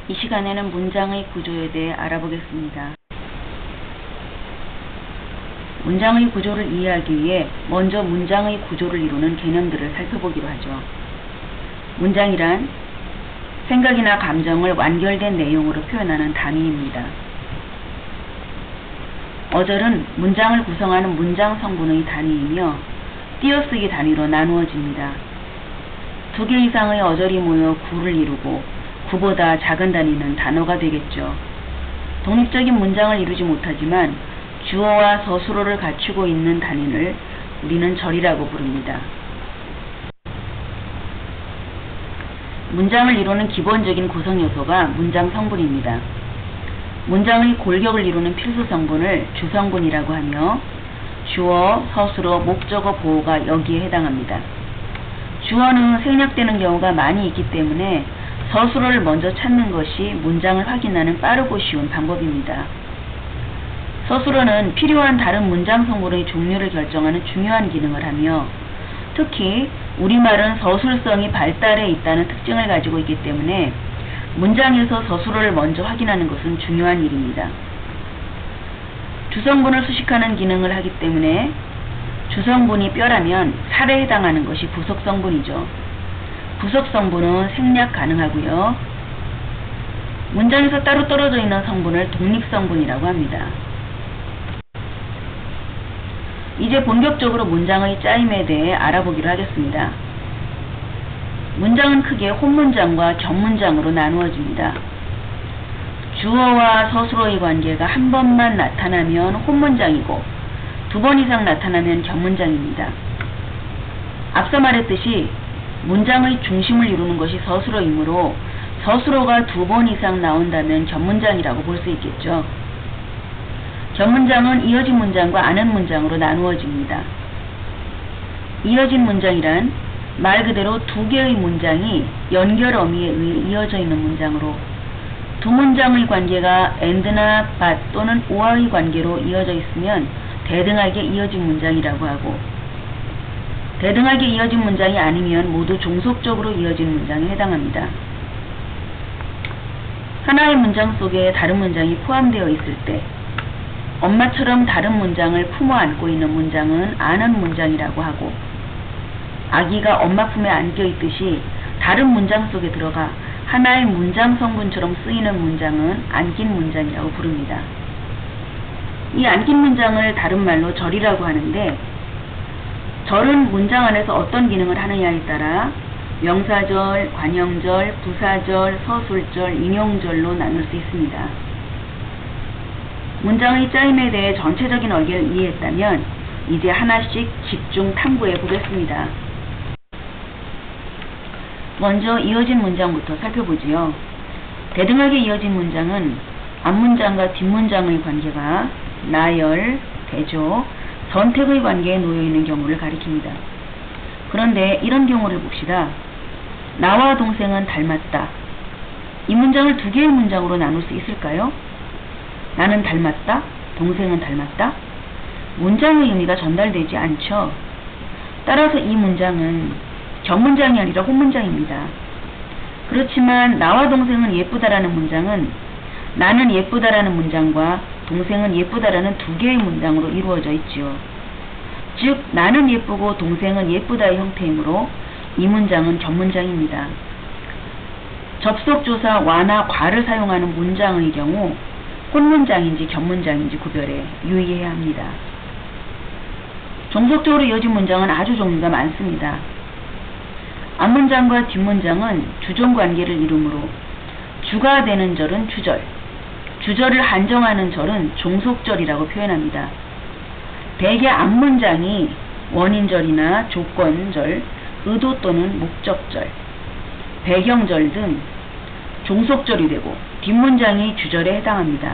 이 시간에는 문장의 구조에 대해 알아보겠습니다. 문장의 구조를 이해하기 위해 먼저 문장의 구조를 이루는 개념들을 살펴보기로 하죠. 문장이란 생각이나 감정을 완결된 내용으로 표현하는 단위입니다. 어절은 문장을 구성하는 문장 성분의 단위이며 띄어쓰기 단위로 나누어집니다. 2개 이상의 어절이 모여 구를 이루고 구보다 작은 단위는 단어가 되겠죠. 독립적인 문장을 이루지 못하지만 주어와 서술어를 갖추고 있는 단위를 우리는 절이라고 부릅니다. 문장을 이루는 기본적인 구성 요소가 문장 성분입니다. 문장의 골격을 이루는 필수 성분을 주성분이라고 하며 주어, 서술어, 목적어, 보어가 여기에 해당합니다. 주어는 생략되는 경우가 많이 있기 때문에 서술어를 먼저 찾는 것이 문장을 확인하는 빠르고 쉬운 방법입니다. 서술어는 필요한 다른 문장 성분의 종류를 결정하는 중요한 기능을 하며 특히 우리말은 서술성이 발달해 있다는 특징을 가지고 있기 때문에 문장에서 서술어를 먼저 확인하는 것은 중요한 일입니다. 주성분을 수식하는 기능을 하기 때문에 주성분이 뼈라면 살에 해당하는 것이 부속성분이죠. 부속성분은 생략 가능하고요. 문장에서 따로 떨어져 있는 성분을 독립성분이라고 합니다. 이제 본격적으로 문장의 짜임에 대해 알아보기로 하겠습니다. 문장은 크게 혼문장과 격문장으로 나누어집니다. 주어와 서술어의 관계가 한 번만 나타나면 혼문장이고 2번 이상 나타나면 격문장입니다. 앞서 말했듯이 문장의 중심을 이루는 것이 서술어이므로 서술어가 2번 이상 나온다면 격문장이라고 볼 수 있겠죠. 격문장은 이어진 문장과 아는 문장으로 나누어집니다. 이어진 문장이란 말 그대로 2개의 문장이 연결 어미에 의해 이어져 있는 문장으로 두 문장의 관계가 and나 but 또는 or의 관계로 이어져 있으면 대등하게 이어진 문장이라고 하고 대등하게 이어진 문장이 아니면 모두 종속적으로 이어진 문장에 해당합니다. 하나의 문장 속에 다른 문장이 포함되어 있을 때 엄마처럼 다른 문장을 품어 안고 있는 문장은 아는 문장이라고 하고 아기가 엄마 품에 안겨 있듯이 다른 문장 속에 들어가 하나의 문장 성분처럼 쓰이는 문장은 안긴 문장이라고 부릅니다. 이 안긴 문장을 다른 말로 절이라고 하는데 절은 문장 안에서 어떤 기능을 하느냐에 따라 명사절, 관형절, 부사절, 서술절, 인용절로 나눌 수 있습니다. 문장의 짜임에 대해 전체적인 얼개를 이해했다면 이제 하나씩 집중 탐구해 보겠습니다. 먼저 이어진 문장부터 살펴보지요. 대등하게 이어진 문장은 앞문장과 뒷문장의 관계가 나열, 대조, 선택의 관계에 놓여있는 경우를 가리킵니다. 그런데 이런 경우를 봅시다. 나와 동생은 닮았다. 이 문장을 2개의 문장으로 나눌 수 있을까요? 나는 닮았다, 동생은 닮았다. 문장의 의미가 전달되지 않죠. 따라서 이 문장은 격문장이 아니라 혼문장입니다. 그렇지만 나와 동생은 예쁘다라는 문장은 나는 예쁘다라는 문장과 동생은 예쁘다라는 2개의 문장으로 이루어져 있지요. 즉 나는 예쁘고 동생은 예쁘다의 형태이므로 이 문장은 격문장입니다. 접속조사 와나 과를 사용하는 문장의 경우 혼문장인지 격문장인지 구별해 유의해야 합니다. 종속적으로 이어진 문장은 아주 종류가 많습니다. 앞문장과 뒷문장은 주종관계를 이루므로 주가 되는 절은 주절, 주절을 한정하는 절은 종속절이라고 표현합니다. 대개 앞문장이 원인절이나 조건절, 의도 또는 목적절, 배경절 등 종속절이 되고 뒷문장이 주절에 해당합니다.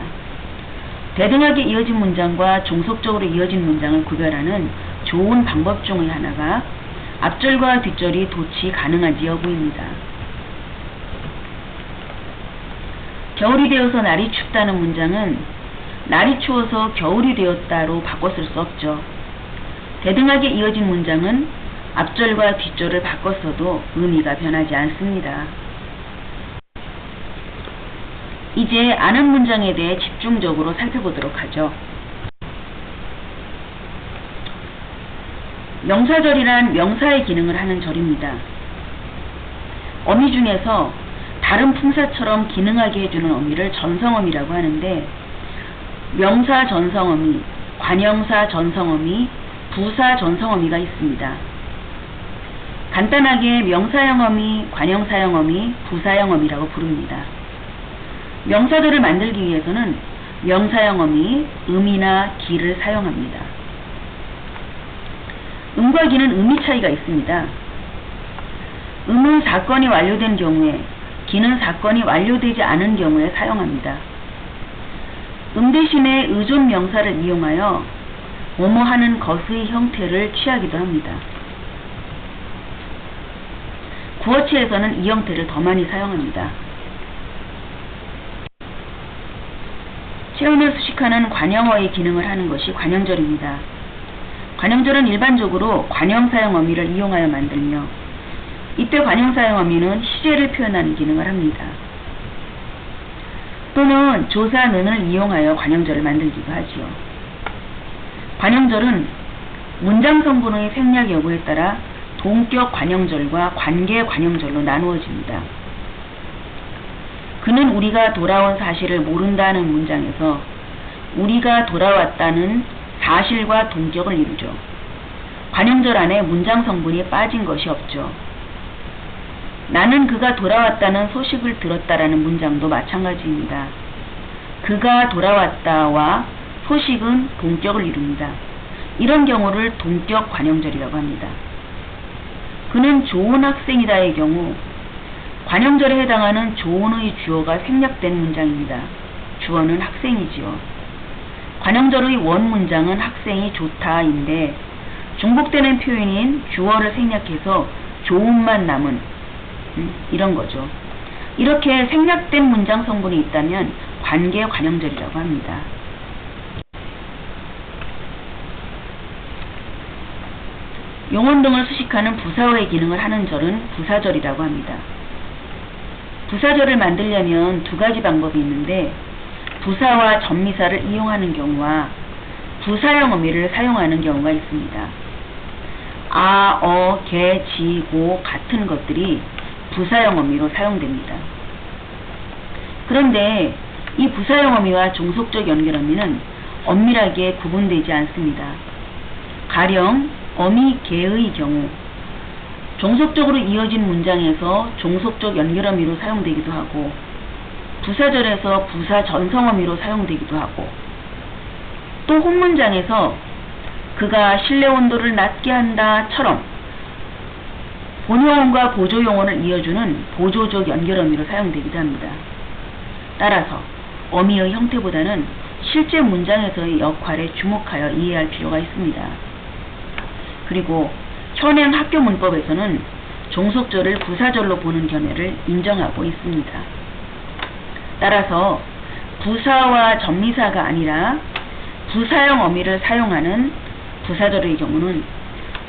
대등하게 이어진 문장과 종속적으로 이어진 문장을 구별하는 좋은 방법 중의 하나가 앞절과 뒷절이 도치 가능한지 여부입니다. 겨울이 되어서 날이 춥다는 문장은 날이 추워서 겨울이 되었다로 바꿔 쓸 수 없죠. 대등하게 이어진 문장은 앞절과 뒷절을 바꿔 써도 의미가 변하지 않습니다. 이제 아는 문장에 대해 집중적으로 살펴보도록 하죠. 명사절이란 명사의 기능을 하는 절입니다. 어미 중에서 다른 품사처럼 기능하게 해주는 어미를 전성어미라고 하는데, 명사 전성어미, 관형사 전성어미, 부사 전성어미가 있습니다. 간단하게 명사형 어미, 관형사형 어미, 부사형 어미라고 부릅니다. 명사절을 만들기 위해서는 명사형 어미, 음이나 기를 사용합니다. 음과 기는 의미 차이가 있습니다. 음은 사건이 완료된 경우에, 기는 사건이 완료되지 않은 경우에 사용합니다. 음 대신에 의존 명사를 이용하여 뭐뭐 하는 것의 형태를 취하기도 합니다. 구어체에서는 이 형태를 더 많이 사용합니다. 체온을 수식하는 관형어의 기능을 하는 것이 관형절입니다. 관형절은 일반적으로 관형사형 어미를 이용하여 만들며, 이때 관형사형 어미는 시제를 표현하는 기능을 합니다. 또는 조사 는을 이용하여 관형절을 만들기도 하지요. 관형절은 문장 성분의 생략 여부에 따라 동격 관형절과 관계 관형절로 나누어집니다. 그는 우리가 돌아온 사실을 모른다는 문장에서 우리가 돌아왔다는 사실과 동격을 이루죠. 관형절 안에 문장 성분이 빠진 것이 없죠. 나는 그가 돌아왔다는 소식을 들었다라는 문장도 마찬가지입니다. 그가 돌아왔다와 소식은 동격을 이룹니다. 이런 경우를 동격 관형절이라고 합니다. 그는 좋은 학생이다의 경우 관형절에 해당하는 좋은의 주어가 생략된 문장입니다. 주어는 학생이지요. 관형절의 원 문장은 학생이 좋다인데 중복되는 표현인 주어를 생략해서 좋은만 남은 이런 거죠. 이렇게 생략된 문장 성분이 있다면 관계 관형절이라고 합니다. 용언 등을 수식하는 부사어의 기능을 하는 절은 부사절이라고 합니다. 부사절을 만들려면 두 가지 방법이 있는데, 부사와 전미사를 이용하는 경우와 부사형 어미를 사용하는 경우가 있습니다. 아, 어, 개, 지, 고 같은 것들이 부사형 어미로 사용됩니다. 그런데 이 부사형 어미와 종속적 연결 어미는 엄밀하게 구분되지 않습니다. 가령 어미 개의 경우 종속적으로 이어진 문장에서 종속적 연결 어미로 사용되기도 하고, 부사절에서 부사 전성 어미로 사용되기도 하고, 또 혼문장에서 그가 실내 온도를 낮게 한다처럼 본용언과 보조용언을 이어주는 보조적 연결 어미로 사용되기도 합니다. 따라서 어미의 형태보다는 실제 문장에서의 역할에 주목하여 이해할 필요가 있습니다. 그리고 현행 학교 문법에서는 종속절을 부사절로 보는 견해를 인정하고 있습니다. 따라서 부사와 전미사가 아니라 부사형 어미를 사용하는 부사절의 경우는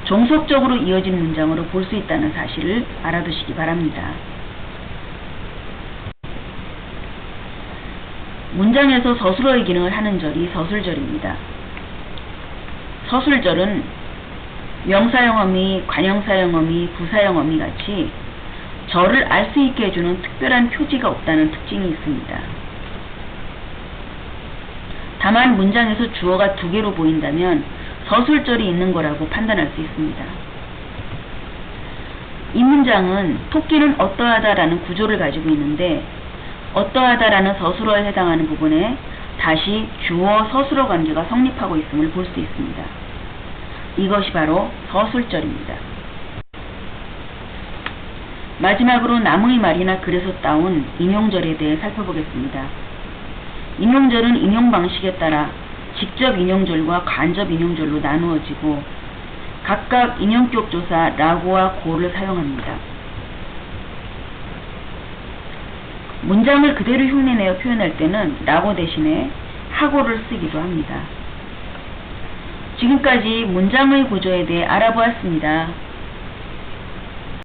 종속적으로 이어진 문장으로 볼 수 있다는 사실을 알아두시기 바랍니다. 문장에서 서술어의 기능을 하는 절이 서술절입니다. 서술절은 명사형 어미, 관형사형 어미, 부사형 어미 같이 절을 알 수 있게 해주는 특별한 표지가 없다는 특징이 있습니다. 다만 문장에서 주어가 두 개로 보인다면 서술절이 있는 거라고 판단할 수 있습니다. 이 문장은 토끼는 어떠하다라는 구조를 가지고 있는데, 어떠하다라는 서술어에 해당하는 부분에 다시 주어 서술어 관계가 성립하고 있음을 볼 수 있습니다. 이것이 바로 서술절입니다. 마지막으로 남의 말이나 글에서 따온 인용절에 대해 살펴보겠습니다. 인용절은 인용 방식에 따라 직접 인용절과 간접 인용절로 나누어지고, 각각 인용격 조사 라고와 고를 사용합니다. 문장을 그대로 흉내내어 표현할 때는 라고 대신에 하고를 쓰기도 합니다. 지금까지 문장의 구조에 대해 알아보았습니다.